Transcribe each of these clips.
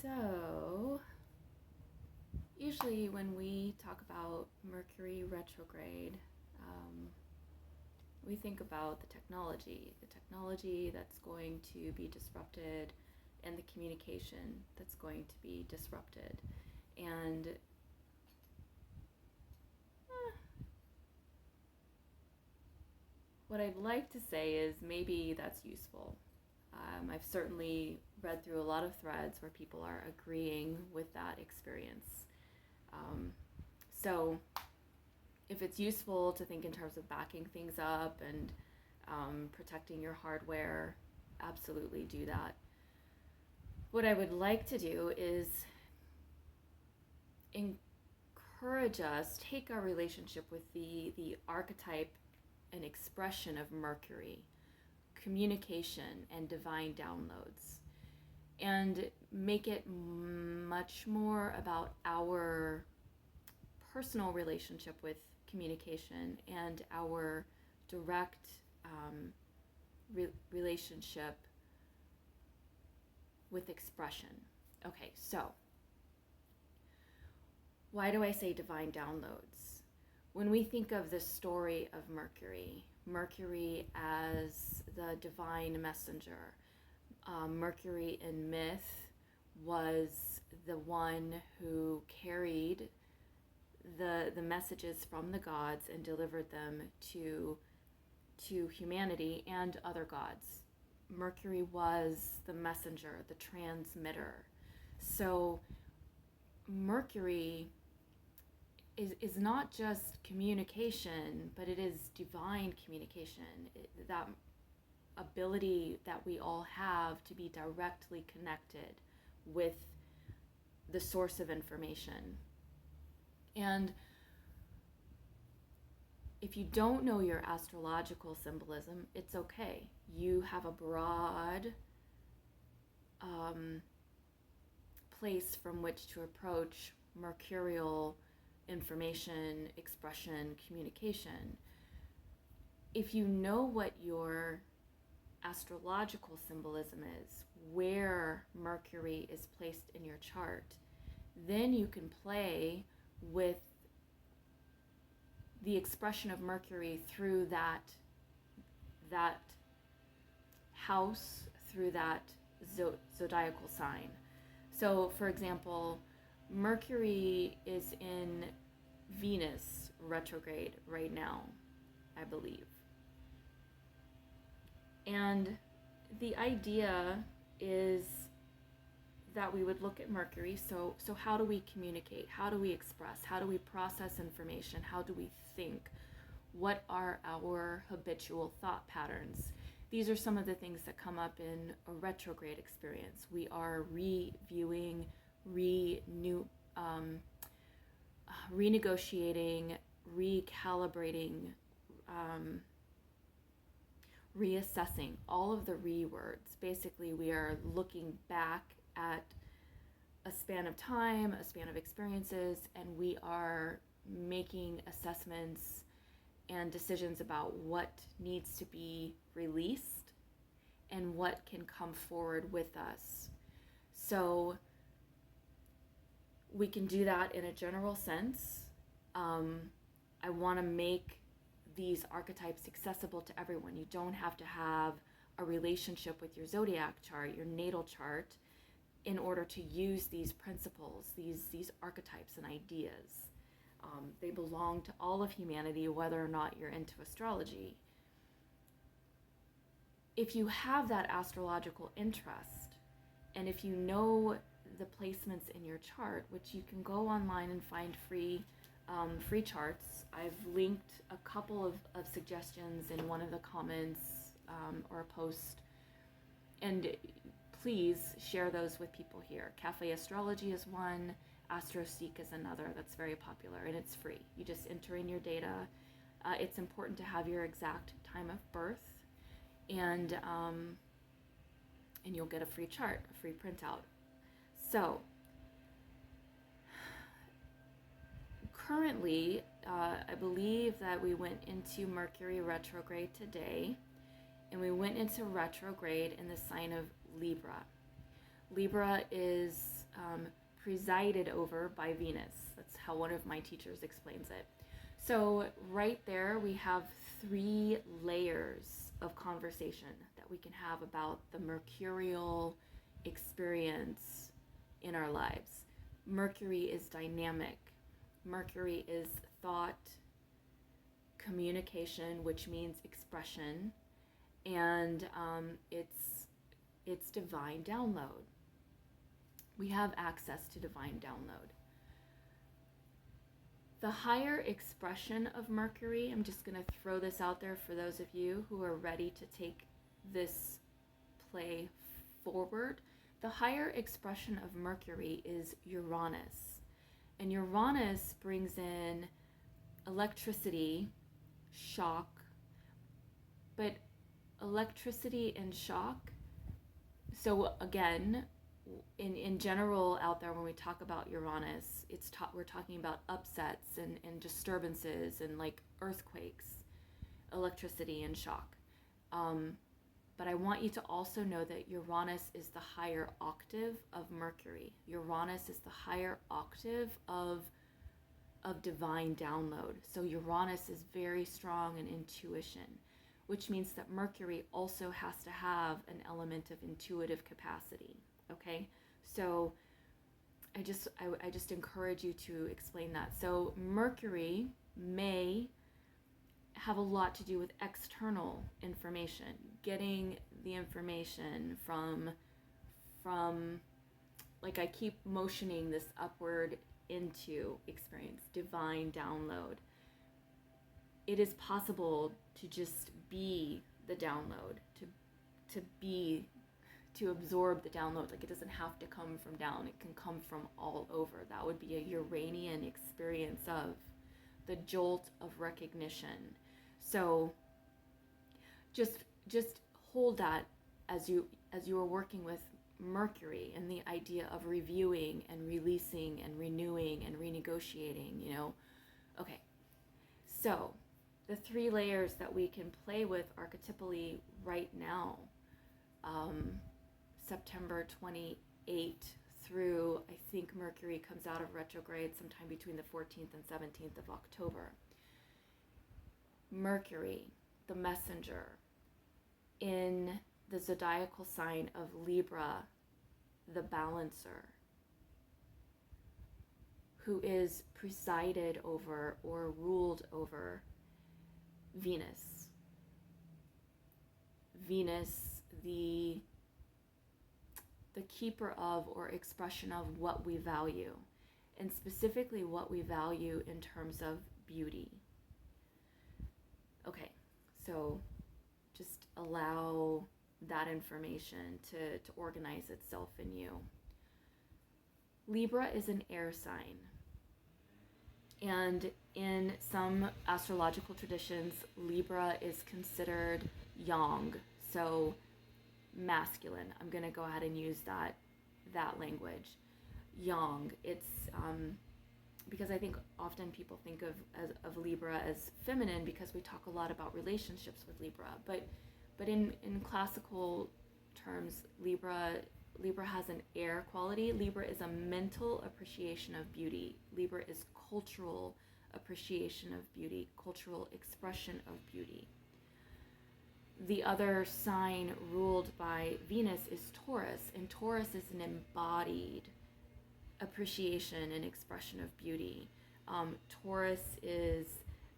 So, usually when we talk about Mercury retrograde, um, we think about the technology that's going to be disrupted, and the communication that's going to be disrupted. And what I'd like to say is maybe that's useful. I've certainly read through a lot of threads where people are agreeing with that experience. So if it's useful to think in terms of backing things up and protecting your hardware, absolutely do that. What I would like to do is encourage us, take our relationship with the archetype and expression of Mercury, communication and divine downloads, and make it much more about our personal relationship with communication and our direct relationship with expression. Okay, so why do I say divine downloads? When we think of the story of Mercury as the divine messenger, Mercury in myth was the one who carried the messages from the gods and delivered them to humanity and other gods. Mercury was the messenger, the transmitter. So Mercury is not just communication, but it is divine communication. That ability that we all have to be directly connected with the source of information. And if you don't know your astrological symbolism, it's okay. You have a broad place from which to approach mercurial information, expression, communication. If you know what your astrological symbolism is, where Mercury is placed in your chart, then you can play with the expression of Mercury through that house, through that zodiacal sign. So, for example, Mercury is in Venus retrograde right now, I believe. And the idea is that we would look at Mercury. So how do we communicate? How do we express? How do we process information? How do we think? What are our habitual thought patterns? These are some of the things that come up in a retrograde experience. We are reviewing, renegotiating, recalibrating, reassessing, all of the words. Basically, we are looking back at a span of time, a span of experiences, and we are making assessments and decisions about what needs to be released and what can come forward with us. So we can do that in a general sense. I want to make these archetypes accessible to everyone. You don't have to have a relationship with your zodiac chart, your natal chart, in order to use these principles, these archetypes and ideas. They belong to all of humanity, whether or not you're into astrology. If you have that astrological interest, and if you know the placements in your chart, which you can go online and find free charts. I've linked a couple of suggestions in one of the comments or a post, and please share those with people here. Cafe Astrology is one, AstroSeek is another that's very popular, and it's free. You just enter in your data. It's important to have your exact time of birth, and you'll get a free chart, a free printout. So currently, I believe that we went into Mercury retrograde today, and we went into retrograde in the sign of Libra. Libra is presided over by Venus. That's how one of my teachers explains it. So right there we have 3 layers of conversation that we can have about the mercurial experience in our lives. Mercury is dynamic. Mercury is thought, communication, which means expression, and it's divine download. We have access to divine download. The higher expression of Mercury, I'm just going to throw this out there for those of you who are ready to take this play forward. The higher expression of Mercury is Uranus. And Uranus brings in electricity, shock, but electricity and shock. So again, in general out there, when we talk about Uranus, we're talking about upsets and disturbances and like earthquakes, electricity and shock. But I want you to also know that Uranus is the higher octave of Mercury. Uranus is the higher octave of divine download. So Uranus is very strong in intuition, which means that Mercury also has to have an element of intuitive capacity. Okay, so I just encourage you to explain that. So Mercury may have a lot to do with external information, getting the information from like I keep motioning this upward into experience, divine download. It is possible to just be the download, to absorb the download. Like it doesn't have to come from down, it can come from all over. That would be a Uranian experience of the jolt of recognition. So just hold that as you are working with Mercury and the idea of reviewing and releasing and renewing and renegotiating, Okay, so the 3 layers that we can play with archetypally right now, September 28 through, I think Mercury comes out of retrograde sometime between the 14th and 17th of October. Mercury, the messenger, in the zodiacal sign of Libra, the balancer, who is presided over or ruled over Venus. Venus, the keeper of or expression of what we value, and specifically what we value in terms of beauty. Okay, so just allow that information to organize itself in you. Libra is an air sign. And in some astrological traditions, Libra is considered yang, so masculine. I'm going to go ahead and use that language. Yang. It's because I think often people think of Libra as feminine because we talk a lot about relationships with Libra, but in classical terms, Libra has an air quality. Libra is a mental appreciation of beauty. Libra is cultural appreciation of beauty, cultural expression of beauty. The other sign ruled by Venus is Taurus, and Taurus is an embodied appreciation and expression of beauty. Taurus is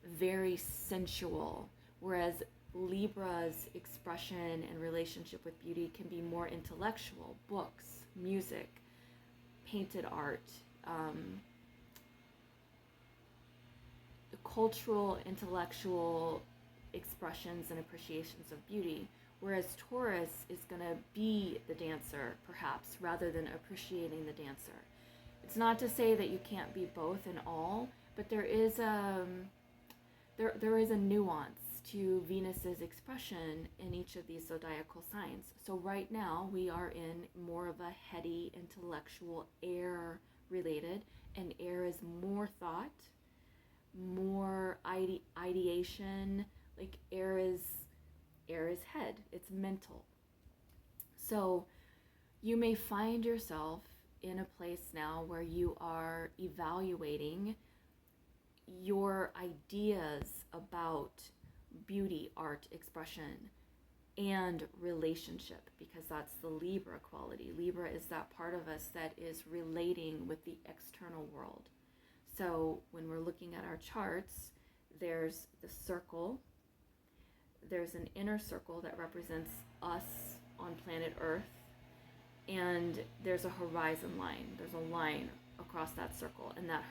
very sensual, whereas Libra's expression and relationship with beauty can be more intellectual, books, music, painted art, cultural, intellectual expressions and appreciations of beauty, whereas Taurus is going to be the dancer, perhaps, rather than appreciating the dancer. It's not to say that you can't be both and all, but there is a nuance to Venus's expression in each of these zodiacal signs. So right now we are in more of a heady, intellectual, air related, and air is more thought, more ideation. Like air is head, it's mental. So you may find yourself in a place now where you are evaluating your ideas about beauty, art, expression, and relationship, because that's the Libra quality. Libra is that part of us that is relating with the external world. So when we're looking at our charts, there's the circle, there's an inner circle that represents us on planet Earth, and there's a horizon line. There's a line across that circle, and that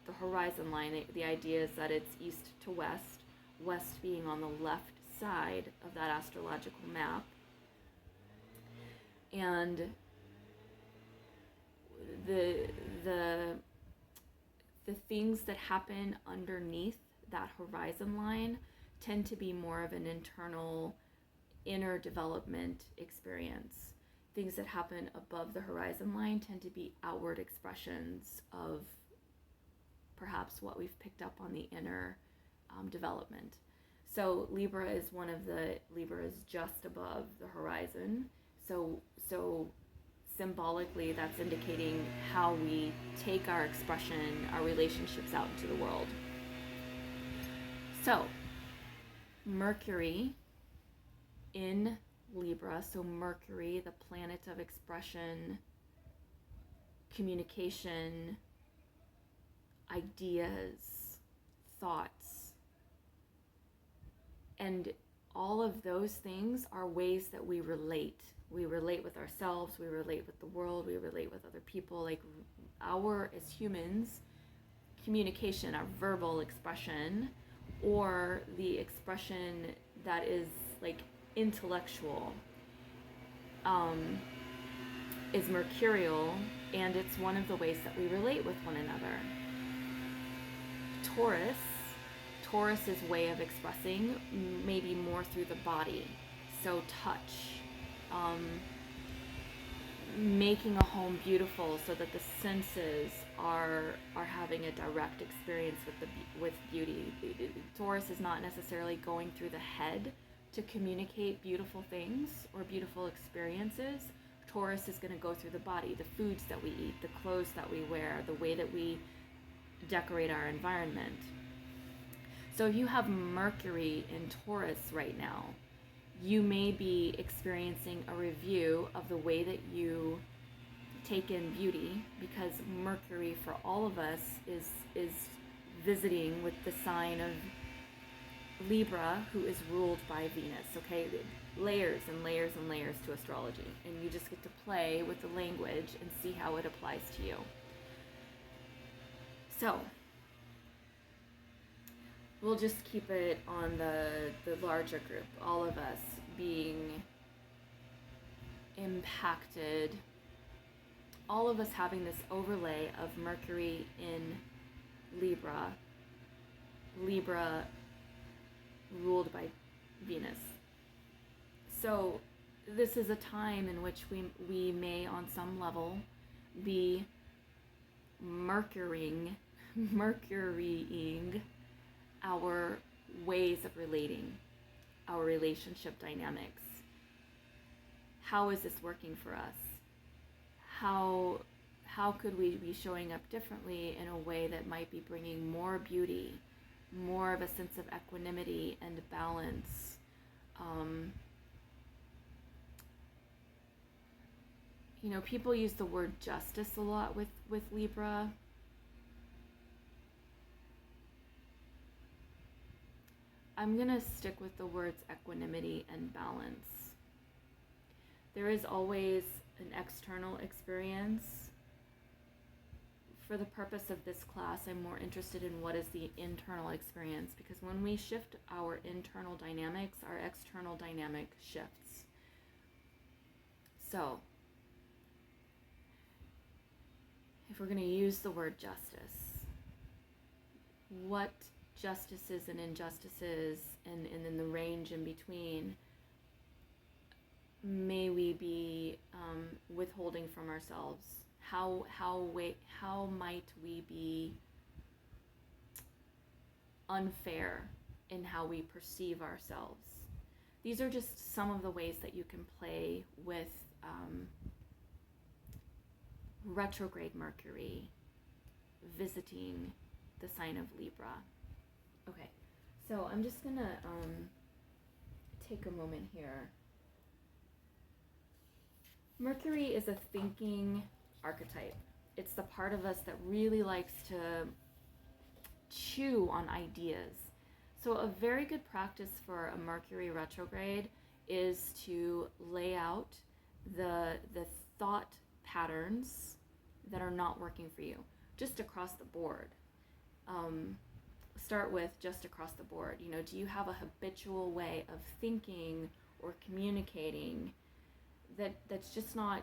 the horizon line, the idea is that it's east to west, west being on the left side of that astrological map. And the things that happen underneath that horizon line tend to be more of an internal, inner development experience. Things that happen above the horizon line tend to be outward expressions of perhaps what we've picked up on the inner development. So Libra is just above the horizon. So symbolically, that's indicating how we take our expression, our relationships out into the world. So Mercury in Libra, so Mercury, the planet of expression, communication, ideas, thoughts, and all of those things are ways that we relate. We relate with ourselves, we relate with the world, we relate with other people. Like as humans, communication, our verbal expression, or the expression that is like intellectual, is mercurial, and it's one of the ways that we relate with one another. Taurus's way of expressing maybe more through the body, so touch, making a home beautiful so that the senses are having a direct experience with beauty. Taurus is not necessarily going through the head to communicate beautiful things or beautiful experiences. Taurus is going to go through the body, the foods that we eat, the clothes that we wear, the way that we decorate our environment. So if you have Mercury in Taurus right now, you may be experiencing a review of the way that you take in beauty, because Mercury for all of us is visiting with the sign of Libra, who is ruled by Venus. Okay, layers and layers and layers to astrology, and you just get to play with the language and see how it applies to you. So we'll just keep it on the larger group, all of us being impacted, all of us having this overlay of Mercury in Libra ruled by Venus. So this is a time in which we may on some level be mercurying our ways of relating, our relationship dynamics. How is this working for us? How could we be showing up differently in a way that might be bringing more beauty, more of a sense of equanimity and balance? People use the word justice a lot with Libra. I'm going to stick with the words equanimity and balance. There is always an external experience. For the purpose of this class, I'm more interested in what is the internal experience, because when we shift our internal dynamics, our external dynamic shifts. So, if we're going to use the word justice, what justices and injustices and in the range in between may we be withholding from ourselves? How might we be unfair in how we perceive ourselves? These are just some of the ways that you can play with retrograde Mercury visiting the sign of Libra. Okay, so I'm just gonna take a moment here. Mercury is a thinking archetype. It's the part of us that really likes to chew on ideas. So a very good practice for a Mercury retrograde is to lay out the thought patterns that are not working for you, just across the board. Start with just across the board. You know, do you have a habitual way of thinking or communicating that's just not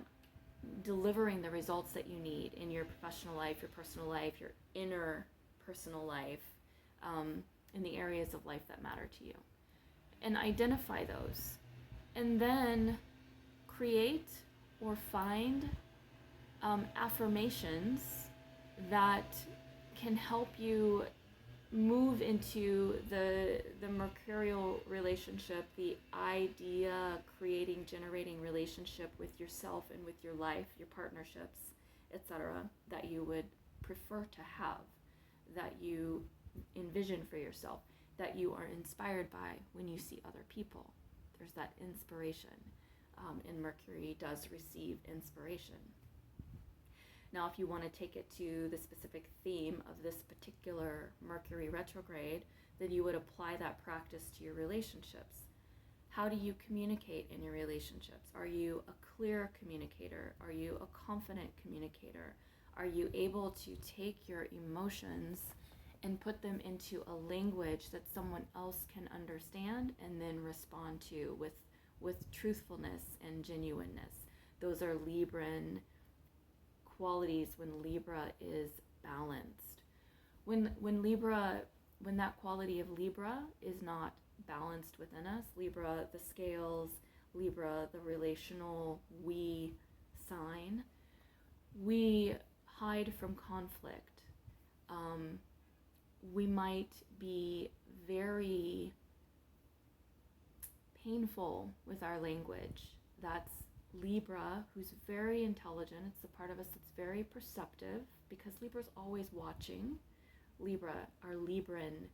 delivering the results that you need in your professional life, your personal life, your inner personal life, in the areas of life that matter to you? And identify those. And then create or find affirmations that can help you move into the mercurial relationship, the idea creating, generating relationship with yourself and with your life, your partnerships, etc., that you would prefer to have, that you envision for yourself, that you are inspired by when you see other people. There's that inspiration, and Mercury does receive inspiration. Now, if you want to take it to the specific theme of this particular Mercury retrograde, then you would apply that practice to your relationships. How do you communicate in your relationships? Are you a clear communicator? Are you a confident communicator? Are you able to take your emotions and put them into a language that someone else can understand and then respond to with truthfulness and genuineness? Those are Libran qualities when Libra is balanced. When that quality of Libra is not balanced within us, Libra the scales, Libra the relational we sign, we hide from conflict. We might be very painful with our language. That's Libra, who's very intelligent. It's the part of us that's very perceptive, because Libra's always watching. Libra, our Libran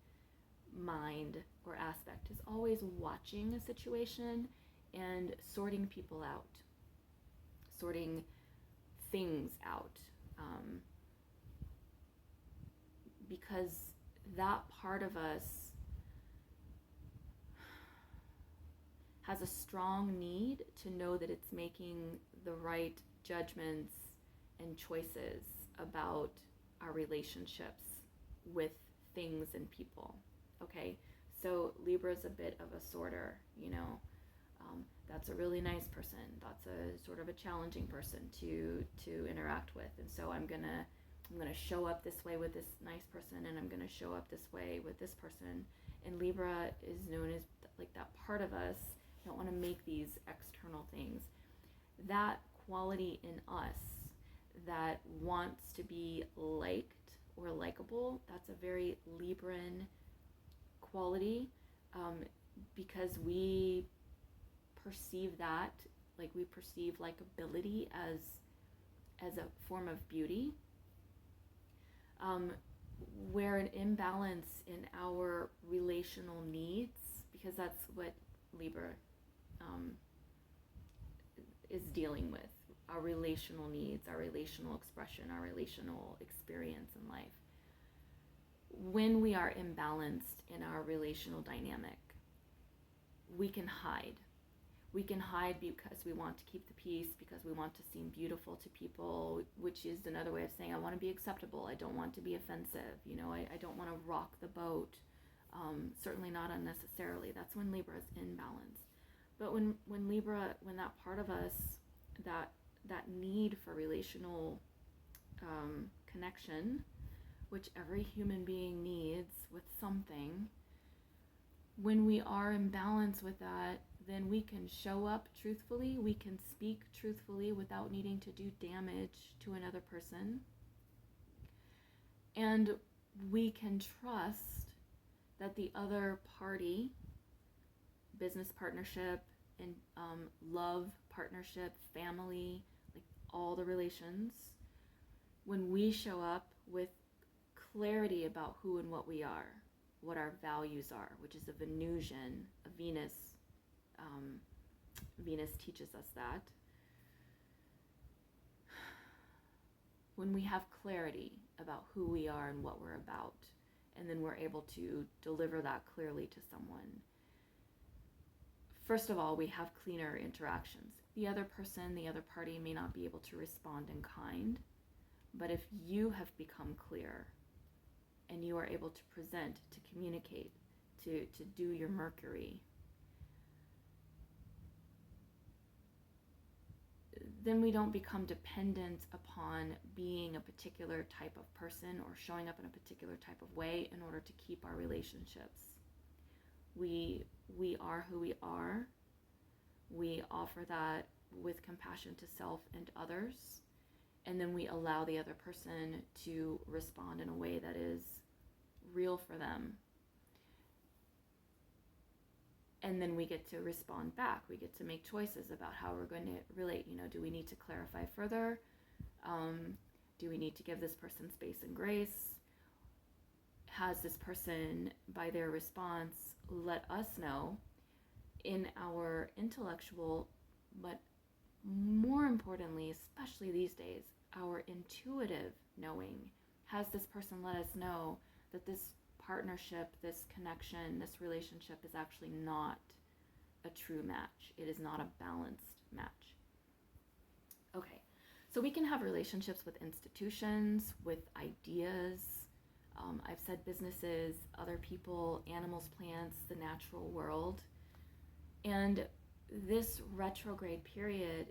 mind or aspect, is always watching a situation and sorting people out, sorting things out, because that part of us has a strong need to know that it's making the right judgments and choices about our relationships with things and people. Okay, so Libra's a bit of a sorter, you know. That's a really nice person. That's a sort of a challenging person to interact with, and so I'm gonna show up this way with this nice person, and I'm gonna show up this way with this person. And Libra is known as like that part of us. Don't want to make these external things. That quality in us that wants to be liked or likable, that's a very Libran quality, because we perceive that, like we perceive likability as a form of beauty. Where an imbalance in our relational needs, because that's what Libra is dealing with, our relational needs, our relational expression, our relational experience in life. When we are imbalanced in our relational dynamic, we can hide. We can hide because we want to keep the peace, because we want to seem beautiful to people, which is another way of saying I want to be acceptable. I don't want to be offensive. You know, I don't want to rock the boat. Certainly not unnecessarily. That's when Libra is in balance. But when Libra, when that part of us, that need for relational connection, which every human being needs with something, when we are in balance with that, then we can show up truthfully, we can speak truthfully without needing to do damage to another person. And we can trust that the other party, business partnership and love partnership, family, like all the relations, when we show up with clarity about who and what we are, what our values are, which is a Venusian, a Venus. Venus teaches us that. When we have clarity about who we are and what we're about, and then we're able to deliver that clearly to someone, first of all, we have cleaner interactions. The other person, the other party may not be able to respond in kind, but if you have become clear and you are able to present, to communicate, to do your Mercury, then we don't become dependent upon being a particular type of person or showing up in a particular type of way in order to keep our relationships. We are who we are. We offer that with compassion to self and others, and then we allow the other person to respond in a way that is real for them. And then we get to respond back. We get to make choices about how we're going to relate. Do we need to clarify further? Do we need to give this person space and grace? Has this person, by their response, let us know in our intellectual, but more importantly, especially these days, our intuitive knowing? Has this person let us know that this partnership, this connection, this relationship is actually not a true match? It is not a balanced match. Okay, so we can have relationships with institutions, with ideas. I've said businesses, other people, animals, plants, the natural world. And this retrograde period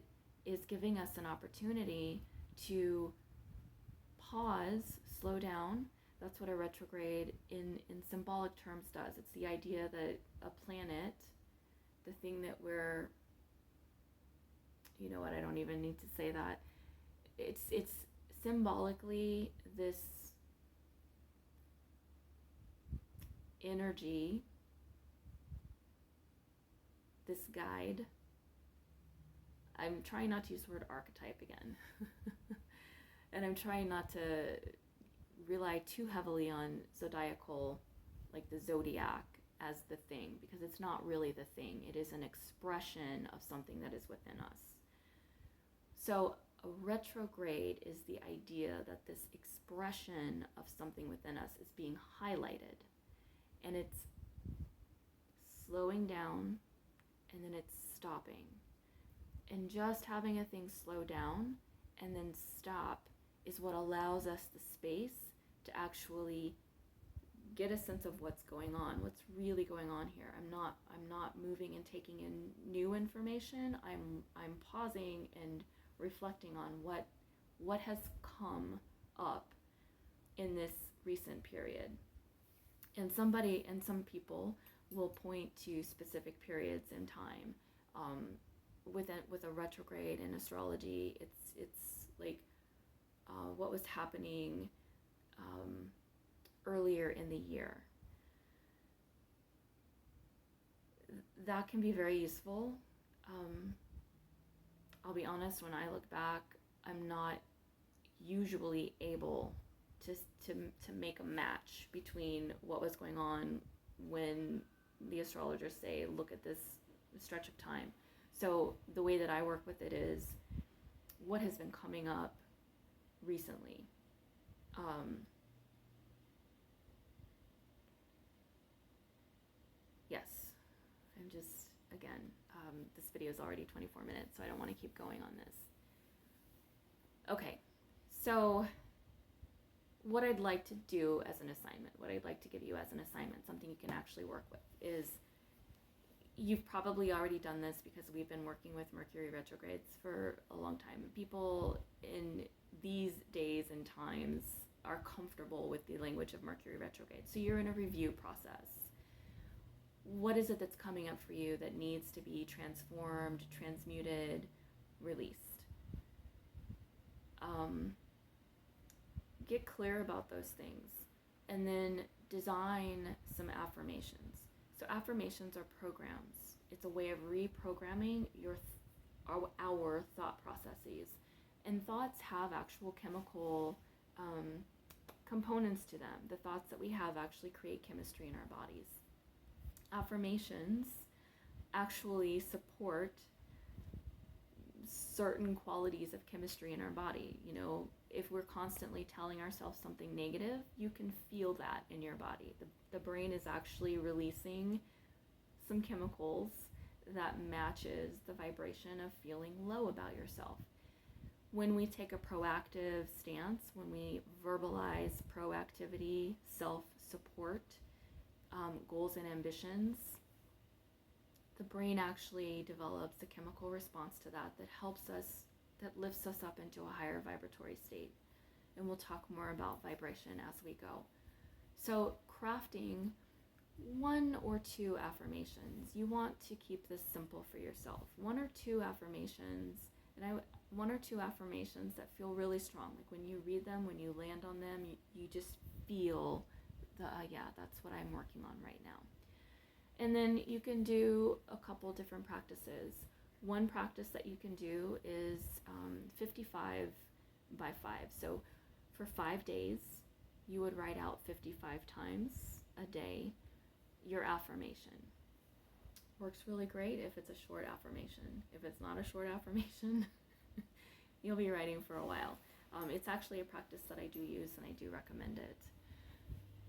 is giving us an opportunity to pause, slow down. That's what a retrograde in symbolic terms does. It's the idea that a planet, the thing that we're, I don't even need to say that. It's symbolically this energy, this guide. I'm trying not to use the word archetype again. And I'm trying not to rely too heavily on zodiacal, like the zodiac, as the thing, because it's not really the thing. It is an expression of something that is within us. So a retrograde is the idea that this expression of something within us is being highlighted, and it's slowing down, and then it's stopping. And just having a thing slow down and then stop is what allows us the space to actually get a sense of what's going on, what's really going on here. I'm not moving and taking in new information. I'm pausing and reflecting on what has come up in this recent period. And some people will point to specific periods in time. With a retrograde in astrology, it's like what was happening earlier in the year. That can be very useful. I'll be honest, when I look back, I'm not usually able to make a match between what was going on when the astrologers say, look at this stretch of time. So the way that I work with it is what has been coming up recently. Yes, I'm just, again, this video is already 24 minutes, so I don't want to keep going on this. Okay, so what I'd like to do as an assignment, what I'd like to give you as an assignment, something you can actually work with, is you've probably already done this because we've been working with Mercury retrogrades for a long time. People in these days and times are comfortable with the language of Mercury retrograde. So you're in a review process. What is it that's coming up for you that needs to be transformed, transmuted, released? Get clear about those things, and then design some affirmations. So affirmations are programs. It's a way of reprogramming our thought processes. And thoughts have actual chemical components to them. The thoughts that we have actually create chemistry in our bodies. Affirmations actually support certain qualities of chemistry in our body. You know, if we're constantly telling ourselves something negative, you can feel that in your body. The brain is actually releasing some chemicals that matches the vibration of feeling low about yourself. When we take a proactive stance, when we verbalize proactivity, self-support, goals and ambitions, the brain actually develops a chemical response to that helps us, that lifts us up into a higher vibratory state. And we'll talk more about vibration as we go. So crafting 1 or 2 affirmations. You want to keep this simple for yourself. 1 or 2 affirmations, and 1 or 2 affirmations that feel really strong. Like when you read them, when you land on them, you just feel yeah, that's what I'm working on right now. And then you can do a couple different practices. One practice that you can do is 55 by 5. So for 5 days, you would write out 55 times a day your affirmation. Works really great if it's a short affirmation. If it's not a short affirmation, you'll be writing for a while. It's actually a practice that I do use and I do recommend it.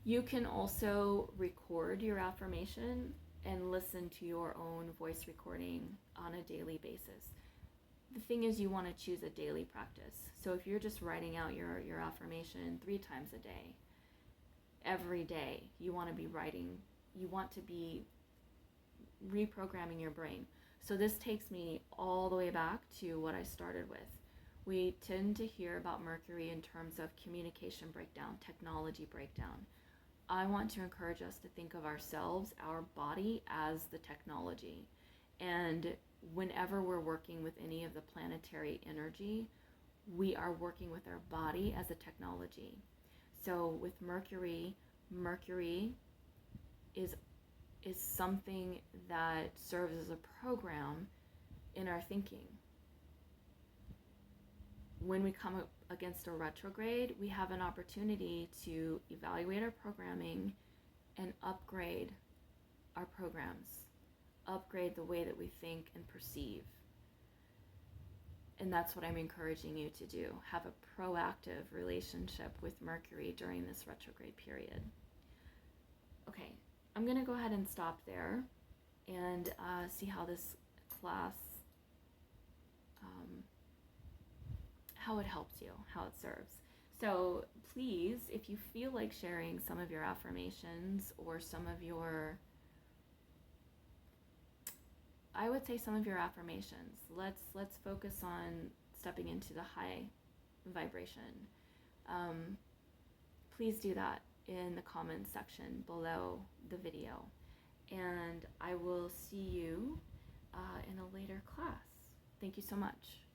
You can also record your affirmation and listen to your own voice recording on a daily basis. The thing is, you want to choose a daily practice. So if you're just writing out your affirmation 3 times a day, every day, you want to be writing, you want to be reprogramming your brain. So this takes me all the way back to what I started with. We tend to hear about Mercury in terms of communication breakdown, technology breakdown. I want to encourage us to think of ourselves, our body, as the technology. And whenever we're working with any of the planetary energy, we are working with our body as a technology. So with Mercury is something that serves as a program in our thinking. When we come up against a retrograde, we have an opportunity to evaluate our programming and upgrade our programs, upgrade the way that we think and perceive. And that's what I'm encouraging you to do. Have a proactive relationship with Mercury during this retrograde period. Okay, I'm going to go ahead and stop there and see how this class, how it helps you, how it serves. So please, if you feel like sharing some of your affirmations or some of your, I would say some of your affirmations, let's focus on stepping into the high vibration. Please do that in the comments section below the video. And I will see you in a later class. Thank you so much.